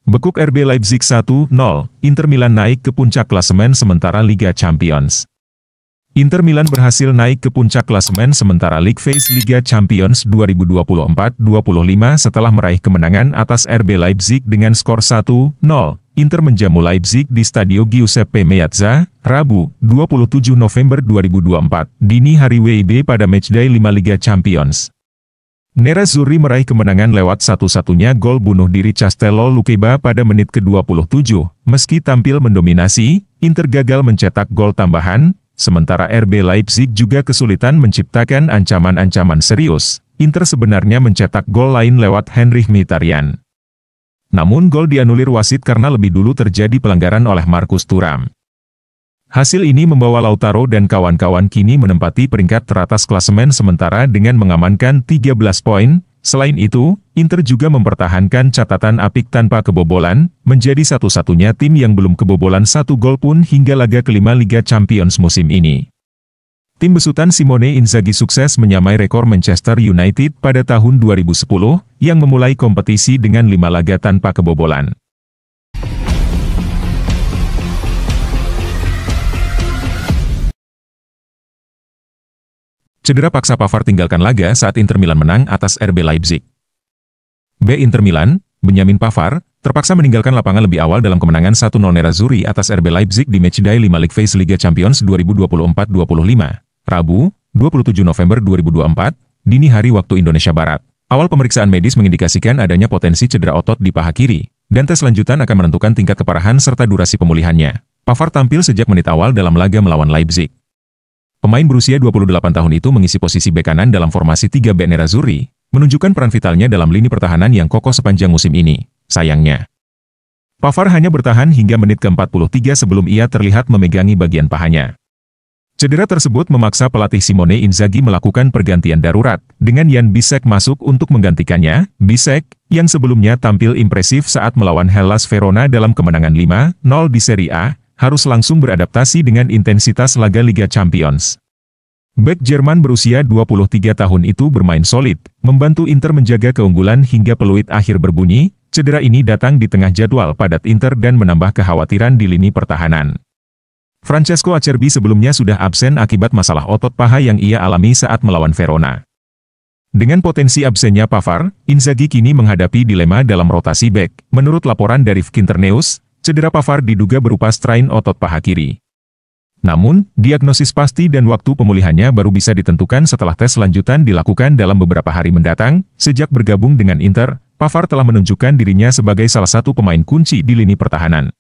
Bekuk RB Leipzig 1-0, Inter Milan naik ke puncak klasemen sementara Liga Champions. Inter Milan berhasil naik ke puncak klasemen sementara League Phase Liga Champions 2024-25 setelah meraih kemenangan atas RB Leipzig dengan skor 1-0. Inter menjamu Leipzig di Stadio Giuseppe Meazza, Rabu, 27 November 2024, dini hari WIB pada matchday 5 Liga Champions. Nerazzurri meraih kemenangan lewat satu-satunya gol bunuh diri Castello Luqueba pada menit ke-27. Meski tampil mendominasi, Inter gagal mencetak gol tambahan, sementara RB Leipzig juga kesulitan menciptakan ancaman-ancaman serius. Inter sebenarnya mencetak gol lain lewat Henrikh Mkhitaryan. Namun gol dianulir wasit karena lebih dulu terjadi pelanggaran oleh Markus Thuram. Hasil ini membawa Lautaro dan kawan-kawan kini menempati peringkat teratas klasemen sementara dengan mengamankan 13 poin. Selain itu, Inter juga mempertahankan catatan apik tanpa kebobolan, menjadi satu-satunya tim yang belum kebobolan satu gol pun hingga laga kelima Liga Champions musim ini. Tim besutan Simone Inzaghi sukses menyamai rekor Manchester United pada tahun 2010, yang memulai kompetisi dengan 5 laga tanpa kebobolan. Cedera paksa Pavard tinggalkan laga saat Inter Milan menang atas RB Leipzig. Inter Milan, Benjamin Pavard, terpaksa meninggalkan lapangan lebih awal dalam kemenangan 1-0 Nerazzurri atas RB Leipzig di matchday 5 League Phase Liga Champions 2024-25, Rabu, 27 November 2024, dini hari waktu Indonesia Barat. Awal pemeriksaan medis mengindikasikan adanya potensi cedera otot di paha kiri, dan tes lanjutan akan menentukan tingkat keparahan serta durasi pemulihannya. Pavard tampil sejak menit awal dalam laga melawan Leipzig. Pemain berusia 28 tahun itu mengisi posisi bek kanan dalam formasi 3 back Nerazzurri, menunjukkan peran vitalnya dalam lini pertahanan yang kokoh sepanjang musim ini. Sayangnya, Pavard hanya bertahan hingga menit ke-43 sebelum ia terlihat memegangi bagian pahanya. Cedera tersebut memaksa pelatih Simone Inzaghi melakukan pergantian darurat, dengan Jan Bisek masuk untuk menggantikannya. Bisek, yang sebelumnya tampil impresif saat melawan Hellas Verona dalam kemenangan 5-0 di Serie A, harus langsung beradaptasi dengan intensitas laga Liga Champions. Bek Jerman berusia 23 tahun itu bermain solid, membantu Inter menjaga keunggulan hingga peluit akhir berbunyi. Cedera ini datang di tengah jadwal padat Inter dan menambah kekhawatiran di lini pertahanan. Francesco Acerbi sebelumnya sudah absen akibat masalah otot paha yang ia alami saat melawan Verona. Dengan potensi absennya Pavard, Inzaghi kini menghadapi dilema dalam rotasi bek. Menurut laporan dari Fkinternews, cedera Pavard diduga berupa strain otot paha kiri. Namun, diagnosis pasti dan waktu pemulihannya baru bisa ditentukan setelah tes lanjutan dilakukan dalam beberapa hari mendatang. Sejak bergabung dengan Inter, Pavard telah menunjukkan dirinya sebagai salah satu pemain kunci di lini pertahanan.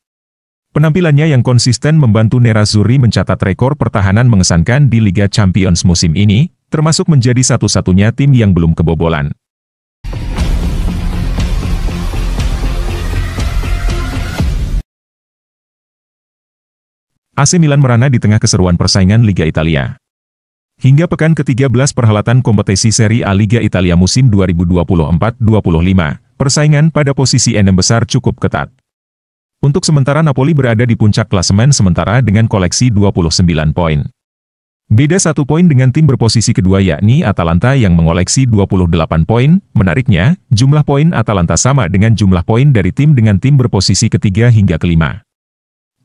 Penampilannya yang konsisten membantu Nerazzurri mencatat rekor pertahanan mengesankan di Liga Champions musim ini, termasuk menjadi satu-satunya tim yang belum kebobolan. AC Milan merana di tengah keseruan persaingan Liga Italia. Hingga pekan ke-13 perhelatan kompetisi Serie A Liga Italia musim 2024-25, persaingan pada posisi 6 besar cukup ketat. Untuk sementara Napoli berada di puncak klasemen sementara dengan koleksi 29 poin. Beda 1 poin dengan tim berposisi kedua yakni Atalanta yang mengoleksi 28 poin. Menariknya, jumlah poin Atalanta sama dengan jumlah poin dari tim dengan tim berposisi ketiga hingga kelima.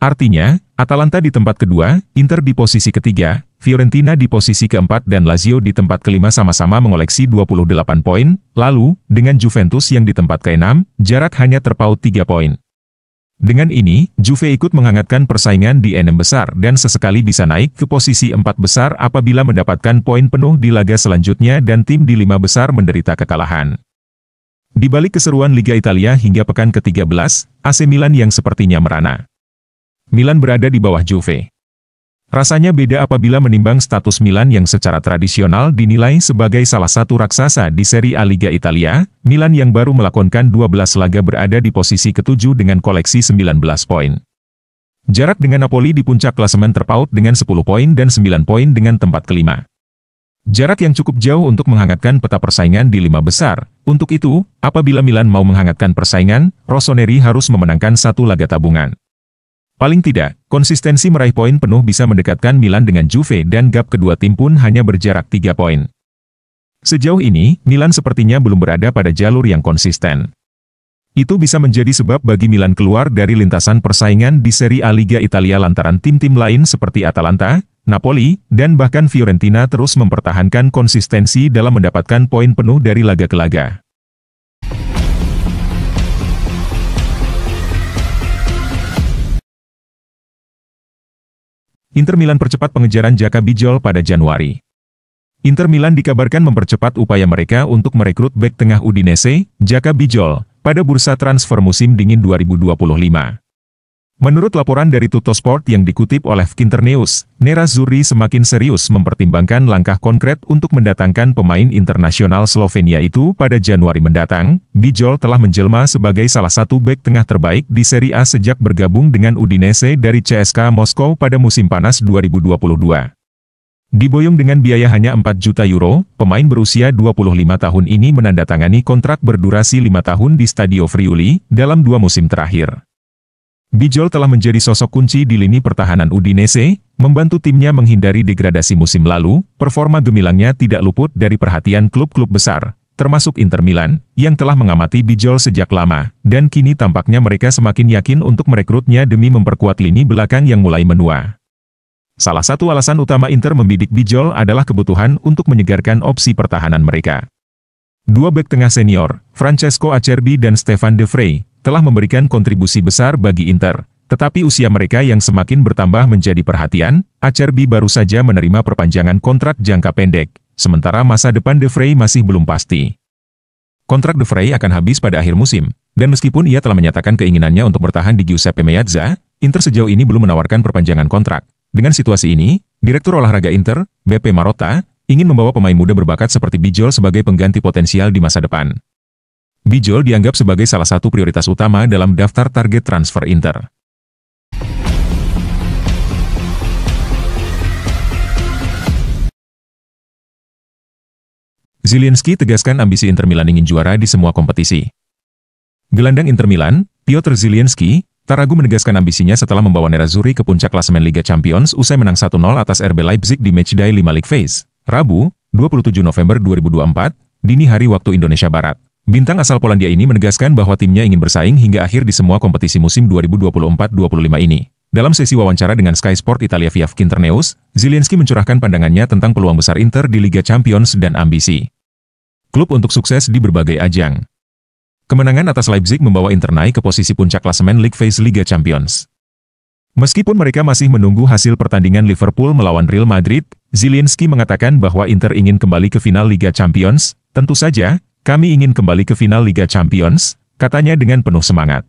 Artinya, Atalanta di tempat kedua, Inter di posisi ketiga, Fiorentina di posisi keempat dan Lazio di tempat kelima sama-sama mengoleksi 28 poin. Lalu, dengan Juventus yang di tempat keenam, jarak hanya terpaut 3 poin. Dengan ini, Juve ikut menghangatkan persaingan di 6 besar dan sesekali bisa naik ke posisi 4 besar apabila mendapatkan poin penuh di laga selanjutnya dan tim di 5 besar menderita kekalahan. Di balik keseruan Liga Italia hingga pekan ke-13, AC Milan yang sepertinya merana. Milan berada di bawah Juve. Rasanya beda apabila menimbang status Milan yang secara tradisional dinilai sebagai salah satu raksasa di Serie A Liga Italia. Milan yang baru melakonkan 12 laga berada di posisi ke-7 dengan koleksi 19 poin. Jarak dengan Napoli di puncak klasemen terpaut dengan 10 poin dan 9 poin dengan tempat kelima. Jarak yang cukup jauh untuk menghangatkan peta persaingan di 5 besar. Untuk itu, apabila Milan mau menghangatkan persaingan, Rossoneri harus memenangkan 1 laga tabungan. Paling tidak, konsistensi meraih poin penuh bisa mendekatkan Milan dengan Juve dan gap kedua tim pun hanya berjarak 3 poin. Sejauh ini, Milan sepertinya belum berada pada jalur yang konsisten. Itu bisa menjadi sebab bagi Milan keluar dari lintasan persaingan di Serie A Liga Italia lantaran tim-tim lain seperti Atalanta, Napoli, dan bahkan Fiorentina terus mempertahankan konsistensi dalam mendapatkan poin penuh dari laga ke laga. Inter Milan percepat pengejaran Jaka Bijol pada Januari. Inter Milan dikabarkan mempercepat upaya mereka untuk merekrut bek tengah Udinese, Jaka Bijol, pada bursa transfer musim dingin 2025. Menurut laporan dari Tuttosport yang dikutip oleh Internews, Nerazzurri semakin serius mempertimbangkan langkah konkret untuk mendatangkan pemain internasional Slovenia itu pada Januari mendatang. Bijol telah menjelma sebagai salah satu bek tengah terbaik di Serie A sejak bergabung dengan Udinese dari CSKA Moskow pada musim panas 2022. Diboyong dengan biaya hanya 4 juta euro, pemain berusia 25 tahun ini menandatangani kontrak berdurasi 5 tahun di Stadio Friuli dalam 2 musim terakhir. Bijol telah menjadi sosok kunci di lini pertahanan Udinese, membantu timnya menghindari degradasi musim lalu. Performa gemilangnya tidak luput dari perhatian klub-klub besar, termasuk Inter Milan, yang telah mengamati Bijol sejak lama, dan kini tampaknya mereka semakin yakin untuk merekrutnya demi memperkuat lini belakang yang mulai menua. Salah satu alasan utama Inter membidik Bijol adalah kebutuhan untuk menyegarkan opsi pertahanan mereka. Dua bek tengah senior, Francesco Acerbi dan Stefan De Vrij, telah memberikan kontribusi besar bagi Inter, tetapi usia mereka yang semakin bertambah menjadi perhatian. Acerbi baru saja menerima perpanjangan kontrak jangka pendek, sementara masa depan De Vrij masih belum pasti. Kontrak De Vrij akan habis pada akhir musim, dan meskipun ia telah menyatakan keinginannya untuk bertahan di Giuseppe Meazza, Inter sejauh ini belum menawarkan perpanjangan kontrak. Dengan situasi ini, Direktur Olahraga Inter, Beppe Marotta, ingin membawa pemain muda berbakat seperti Bijol sebagai pengganti potensial di masa depan. Bijol dianggap sebagai salah satu prioritas utama dalam daftar target transfer Inter. Zielinski tegaskan ambisi Inter Milan ingin juara di semua kompetisi. Gelandang Inter Milan, Piotr Zielinski, tak ragu menegaskan ambisinya setelah membawa Nerazzurri ke puncak klasemen Liga Champions usai menang 1-0 atas RB Leipzig di Matchday 5 League Phase, Rabu, 27 November 2024, dini hari waktu Indonesia Barat. Bintang asal Polandia ini menegaskan bahwa timnya ingin bersaing hingga akhir di semua kompetisi musim 2024-25 ini. Dalam sesi wawancara dengan Sky Sport Italia via Internews, Zielinski mencurahkan pandangannya tentang peluang besar Inter di Liga Champions dan ambisi klub untuk sukses di berbagai ajang. Kemenangan atas Leipzig membawa Inter naik ke posisi puncak klasemen League Phase Liga Champions. Meskipun mereka masih menunggu hasil pertandingan Liverpool melawan Real Madrid, Zielinski mengatakan bahwa Inter ingin kembali ke final Liga Champions. Tentu saja, kami ingin kembali ke final Liga Champions, katanya dengan penuh semangat.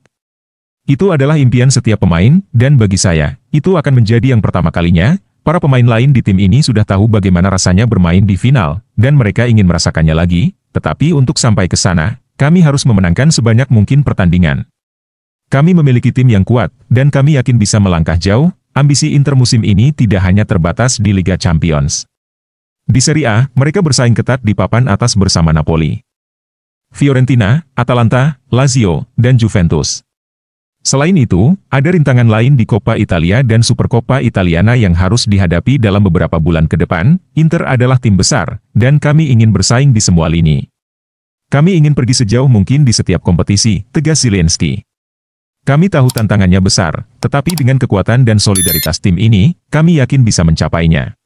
Itu adalah impian setiap pemain, dan bagi saya, itu akan menjadi yang pertama kalinya. Para pemain lain di tim ini sudah tahu bagaimana rasanya bermain di final, dan mereka ingin merasakannya lagi, tetapi untuk sampai ke sana, kami harus memenangkan sebanyak mungkin pertandingan. Kami memiliki tim yang kuat, dan kami yakin bisa melangkah jauh. Ambisi Inter musim ini tidak hanya terbatas di Liga Champions. Di Serie A, mereka bersaing ketat di papan atas bersama Napoli, Fiorentina, Atalanta, Lazio, dan Juventus. Selain itu, ada rintangan lain di Coppa Italia dan Supercoppa Italiana yang harus dihadapi dalam beberapa bulan ke depan. Inter adalah tim besar, dan kami ingin bersaing di semua lini. Kami ingin pergi sejauh mungkin di setiap kompetisi, tegas Zielinski. Kami tahu tantangannya besar, tetapi dengan kekuatan dan solidaritas tim ini, kami yakin bisa mencapainya.